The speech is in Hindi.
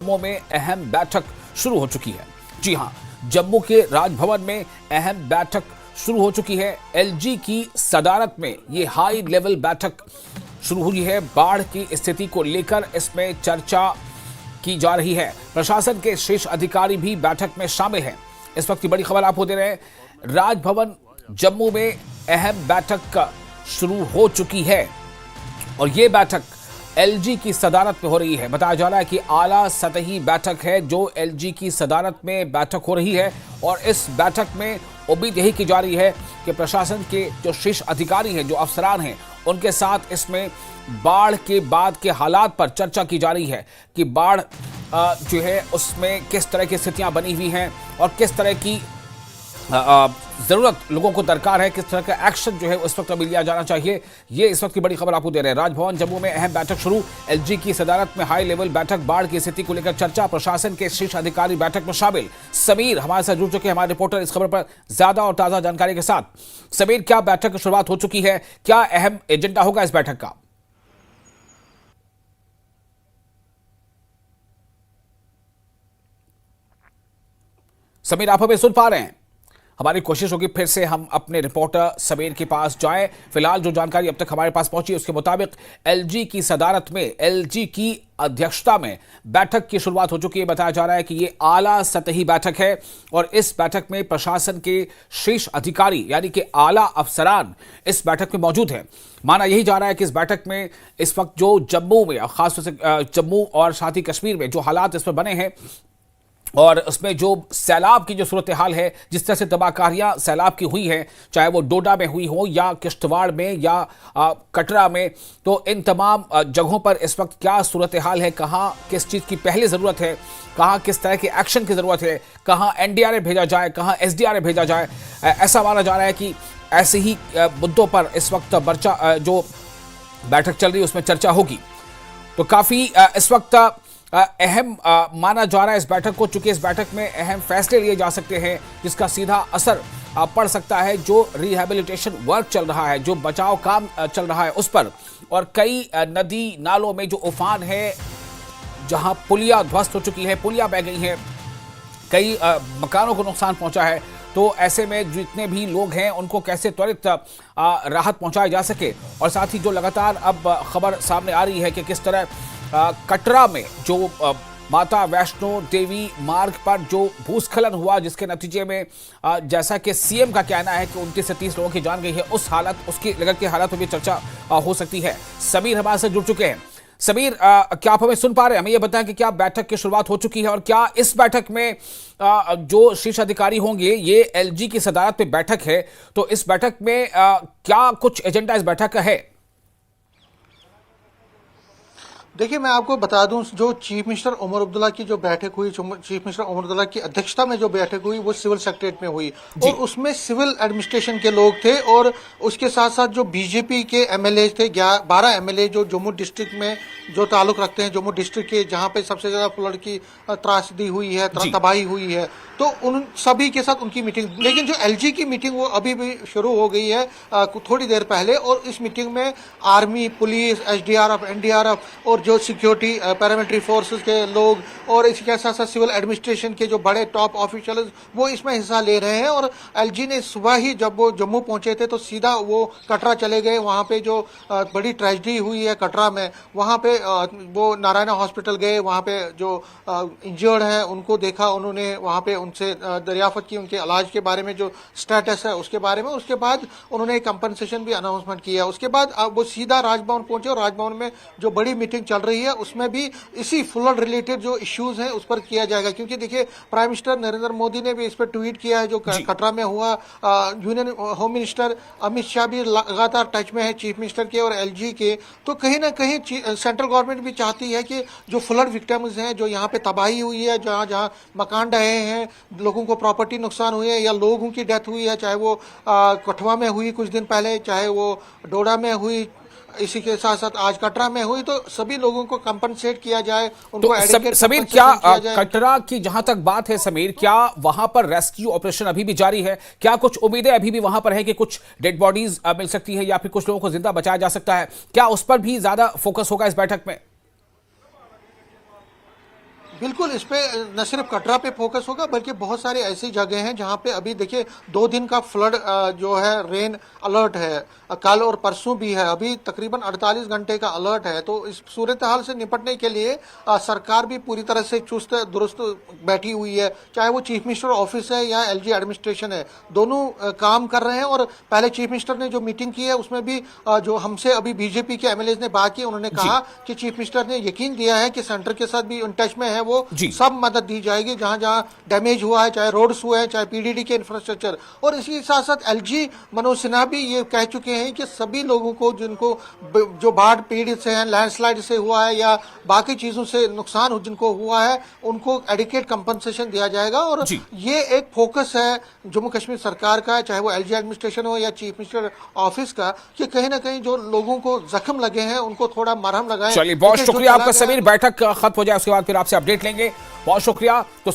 जम्मू में अहम बैठक शुरू हो चुकी है। जी हां, जम्मू के राजभवन में अहम बैठक शुरू हो चुकी है। एलजी की सदारत में ये हाई लेवल बैठक शुरू हुई है। बाढ़ की स्थिति को लेकर इसमें चर्चा की जा रही है। प्रशासन के शीर्ष अधिकारी भी बैठक में शामिल हैं। इस वक्त की बड़ी खबर आपको दे रहे हैं, राजभवन जम्मू में अहम बैठक शुरू हो चुकी है और ये बैठक एलजी की सदारत में हो रही है। बताया जा रहा है कि आला सतही बैठक है जो एलजी की सदारत में बैठक हो रही है और इस बैठक में उम्मीद यही की जा रही है कि प्रशासन के जो शीर्ष अधिकारी हैं, जो अफसरान हैं, उनके साथ इसमें बाढ़ के बाद के हालात पर चर्चा की जा रही है कि बाढ़ जो है उसमें किस तरह की स्थितियां बनी हुई हैं और किस तरह की जरूरत लोगों को दरकार है, किस तरह का एक्शन जो है उस वक्त अभी लिया जाना चाहिए। ये इस वक्त की बड़ी खबर आपको दे रहे हैं। राजभवन जम्मू में अहम बैठक शुरू, एलजी की सदारत में हाई लेवल बैठक, बाढ़ की स्थिति को लेकर चर्चा, प्रशासन के शीर्ष अधिकारी बैठक में शामिल। समीर हमारे साथ जुड़ चुके हैं, हमारे रिपोर्टर इस खबर पर ज्यादा और ताजा जानकारी के साथ। समीर, क्या बैठक की शुरुआत हो चुकी है, क्या अहम एजेंडा होगा इस बैठक का? समीर, आप हमें सुन पा रहे हैं? हमारी कोशिश होगी फिर से हम अपने रिपोर्टर समीर के पास जाएं। फिलहाल जो जानकारी अब तक हमारे पास पहुंची उसके मुताबिक एलजी की सदारत में, एलजी की अध्यक्षता में बैठक की शुरुआत हो चुकी है। बताया जा रहा है कि ये आला सतही बैठक है और इस बैठक में प्रशासन के शीर्ष अधिकारी यानी कि आला अफसरान इस बैठक में मौजूद हैं। माना यही जा रहा है कि इस बैठक में इस वक्त जो जम्मू में, खासतौर से जम्मू और साथ ही कश्मीर में जो हालात इस पर बने हैं और उसमें जो सैलाब की जो सूरत हाल है, जिस तरह से तबाहकारियां सैलाब की हुई हैं, चाहे वो डोडा में हुई हो या किश्तवाड़ में या कटरा में, तो इन तमाम जगहों पर इस वक्त क्या सूरत हाल है, कहाँ किस चीज़ की पहले ज़रूरत है, कहाँ किस तरह के एक्शन की ज़रूरत है, कहाँ एनडीआरएफ भेजा जाए, कहाँ एसडीआरएफ भेजा जाए। ऐसा माना जा रहा है कि ऐसे ही मुद्दों पर इस वक्त जो बैठक चल रही है उसमें चर्चा होगी। तो काफ़ी इस वक्त अहम माना जा रहा है इस बैठक को, चूंकि इस बैठक में अहम फैसले लिए जा सकते हैं जिसका सीधा असर पड़ सकता है जो रिहैबिलिटेशन वर्क चल रहा है, जो बचाव काम चल रहा है उस पर। और कई नदी नालों में जो उफान है, जहां पुलिया ध्वस्त हो चुकी है, पुलिया बह गई हैं, कई मकानों को नुकसान पहुंचा है। तो ऐसे में जितने भी लोग हैं उनको कैसे त्वरित राहत पहुंचाई जा सके। और साथ ही जो लगातार अब खबर सामने आ रही है कि किस तरह कटरा में जो माता वैष्णो देवी मार्ग पर जो भूस्खलन हुआ, जिसके नतीजे में जैसा कि सीएम का कहना है कि 29 से 30 लोगों की जान गई है, उस हालत, उसकी लगन की हालत में भी चर्चा हो सकती है। समीर हमारे से जुड़ चुके हैं। समीर, क्या आप हमें सुन पा रहे हैं? हमें ये बताएं कि क्या बैठक की शुरुआत हो चुकी है और क्या इस बैठक में जो शीर्ष अधिकारी होंगे, ये एलजी की सदारत में बैठक है, तो इस बैठक में क्या कुछ एजेंडा इस बैठक का है? देखिए, मैं आपको बता दूं, जो चीफ मिनिस्टर उमर अब्दुल्ला की जो बैठक हुई, चीफ मिनिस्टर उमर अब्दुल्ला की अध्यक्षता में जो बैठक हुई वो सिविल सेक्रेटरीट में हुई और उसमें सिविल एडमिनिस्ट्रेशन के लोग थे और उसके साथ साथ जो बीजेपी के एमएलए थे, 12 एमएलए जो जम्मू डिस्ट्रिक्ट में जो ताल्लुक रखते हैं, जम्मू डिस्ट्रिक्ट के जहां पे सबसे ज्यादा फ्लड की त्रासदी हुई है, तबाही हुई है, तो उन सभी के साथ उनकी मीटिंग। लेकिन जो एलजी की मीटिंग वो अभी भी शुरू हो गई है थोड़ी देर पहले, और इस मीटिंग में आर्मी, पुलिस, एसडीआरएफ, एनडीआरएफ और जो सिक्योरिटी पैरामिलिट्री फोर्सेस के लोग और इसके साथ साथ सिविल एडमिनिस्ट्रेशन के जो बड़े टॉप ऑफिशियल वो इसमें हिस्सा ले रहे हैं। और एलजी ने सुबह ही जब वो जम्मू पहुंचे थे तो सीधा वो कटरा चले गए। वहां पे जो बड़ी ट्रेजेडी हुई है कटरा में, वहां पे वो नारायणा हॉस्पिटल गए, वहां पे जो इंजर्ड हैं उनको देखा, उन्होंने वहां पे उनसे दरियाफत की, उनके इलाज के बारे में जो स्टेटस है उसके बारे में। उसके बाद उन्होंने कंपनसेशन भी अनाउंसमेंट किया। उसके बाद वो सीधा राजभवन पहुंचे और राजभवन में जो बड़ी मीटिंग चल रही है उसमें भी इसी फ्लड रिलेटेड जो इश्यूज हैं उस पर किया जाएगा। क्योंकि देखिए, प्राइम मिनिस्टर नरेंद्र मोदी ने भी इस पर ट्वीट किया है जो कटरा में हुआ। Union home minister Amit Shah भी लगातार टच में है चीफ मिनिस्टर के और एलजी के। तो कहीं ना कहीं सेंट्रल गवर्नमेंट भी चाहती है कि जो फ्लड विक्टिम्स हैं, जो यहाँ पे तबाही हुई है, जहाँ जहाँ मकान ढहे हैं, लोगों को प्रॉपर्टी नुकसान हुई है या लोगों की डेथ हुई है, चाहे वो कठुआ में हुई कुछ दिन पहले, चाहे वो डोडा में हुई, इसी के साथ साथ आज कटरा में हुई, तो सभी लोगों को कंपनसेट किया जाए, उनको तो समीर, क्या कटरा की जहां तक बात है, समीर, क्या वहां पर रेस्क्यू ऑपरेशन अभी भी जारी है? क्या कुछ उम्मीदें अभी भी वहां पर है कि कुछ डेड बॉडीज मिल सकती है या फिर कुछ लोगों को जिंदा बचाया जा सकता है? क्या उस पर भी ज्यादा फोकस होगा इस बैठक में? बिल्कुल, इस पे न सिर्फ कटरा पे फोकस होगा बल्कि बहुत सारी ऐसी जगह हैं जहां पे अभी देखिए 2 दिन का फ्लड जो है रेन अलर्ट है, कल और परसों भी है, अभी तकरीबन 48 घंटे का अलर्ट है। तो इस सूरत हाल से निपटने के लिए सरकार भी पूरी तरह से चुस्त दुरुस्त बैठी हुई है, चाहे वो चीफ मिनिस्टर ऑफिस है या एलजी एडमिनिस्ट्रेशन है, दोनों काम कर रहे हैं। और पहले चीफ मिनिस्टर ने जो मीटिंग की है उसमें भी जो हमसे अभी बीजेपी के एमएलए ने बात की, उन्होंने कहा कि चीफ मिनिस्टर ने यकीन दिया है कि सेंटर के साथ भी इन टच में है, वो सब मदद दी जाएगी जहां जहां डैमेज हुआ है, चाहे रोड्स हुए हैं, चाहे पीडीडी के इंफ्रास्ट्रक्चर। और इसी साथ साथ एलजी मनोज सिन्हा भी ये कह चुके हैं कि सभी लोगों को जिनको जो बाढ़ पीड़ित से हैं, लैंडस्लाइड से हुआ है या बाकी चीजों से नुकसान जिनको हुआ है, उनको एडिक्वेट कंपनसेशन दिया जाएगा। और ये एक फोकस है जम्मू कश्मीर सरकार का, चाहे वो एलजी एडमिनिस्ट्रेशन हो या चीफ मिनिस्टर ऑफिस का, कि कहीं ना कहीं जो लोगों को जख्म लगे हैं उनको थोड़ा मरहम लगाएं। चलिए, बहुत शुक्रिया आपका समीर। बैठक खत्म हो जाए उसके बाद फिर आपसे अपडेट लेंगे। बहुत शुक्रिया। तो